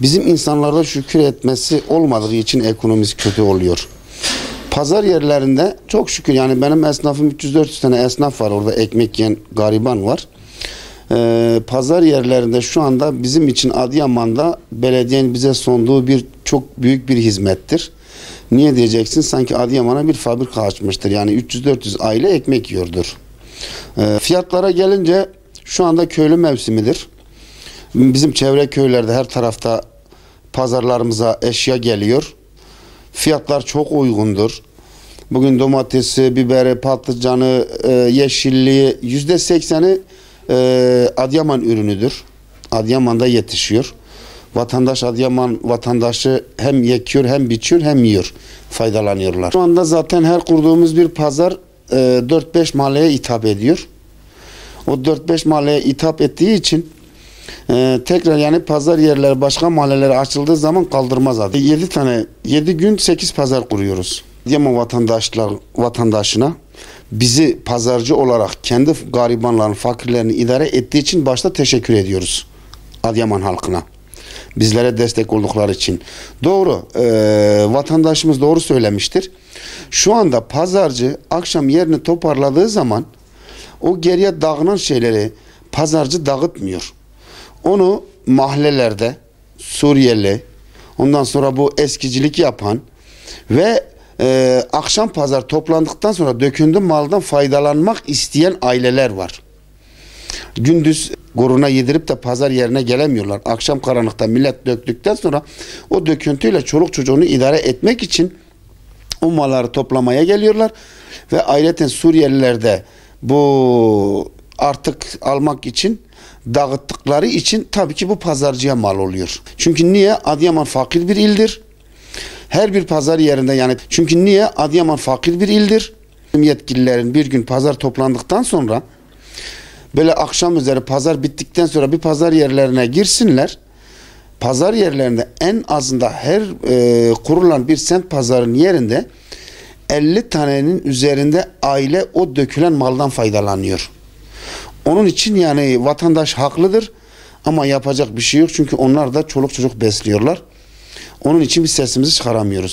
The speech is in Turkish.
Bizim insanlarda şükür etmesi olmadığı için ekonomisi kötü oluyor. Pazar yerlerinde çok şükür, yani benim esnafım 300-400 tane esnaf var, orada ekmek yiyen gariban var. Pazar yerlerinde şu anda bizim için Adıyaman'da belediyenin bize sunduğu çok büyük bir hizmettir. Niye diyeceksin? Sanki Adıyaman'a bir fabrika açmıştır. Yani 300-400 aile ekmek yiyordur. Fiyatlara gelince şu anda köylü mevsimidir. Bizim çevre köylerde her tarafta pazarlarımıza eşya geliyor. Fiyatlar çok uygundur. Bugün domatesi, biberi, patlıcanı, yeşilliği %80'i Adıyaman ürünüdür. Adıyaman'da yetişiyor. Adıyaman vatandaşı hem yekiyor, hem biçiyor, hem yiyor. Faydalanıyorlar. Şu anda zaten her kurduğumuz bir pazar 4-5 mahalleye hitap ediyor. O 4-5 mahalleye hitap ettiği için tekrar yani pazar yerleri başka mahallelere açıldığı zaman kaldırmaz adı. 7 gün 8 pazar kuruyoruz. Adıyaman vatandaşına bizi pazarcı olarak kendi garibanların, fakirlerini idare ettiği için başta teşekkür ediyoruz Adıyaman halkına. Bizlere destek oldukları için. Doğru, vatandaşımız doğru söylemiştir. Şu anda pazarcı akşam yerini toparladığı zaman o geriye dağınan şeyleri pazarcı dağıtmıyor. Onu mahallelerde Suriyeli, ondan sonra bu eskicilik yapan ve akşam pazar toplandıktan sonra dökündü maldan faydalanmak isteyen aileler var. Gündüz guruna yedirip de pazar yerine gelemiyorlar. Akşam karanlıkta millet döktükten sonra o döküntüyle çoluk çocuğunu idare etmek için o malları toplamaya geliyorlar. Ve ayrıca Suriyeliler de bu artık almak için dağıttıkları için tabii ki bu pazarcıya mal oluyor. Çünkü niye? Adıyaman fakir bir ildir. Her bir pazar yerinde yani çünkü niye? Adıyaman fakir bir ildir. Yetkililerin bir gün pazar toplandıktan sonra böyle akşam üzeri pazar bittikten sonra bir pazar yerlerine girsinler. Pazar yerlerinde en azında her kurulan bir semt pazarın yerinde 50 tanenin üzerinde aile o dökülen maldan faydalanıyor. Onun için yani vatandaş haklıdır ama yapacak bir şey yok çünkü onlar da çoluk çocuk besliyorlar. Onun için biz sesimizi çıkaramıyoruz.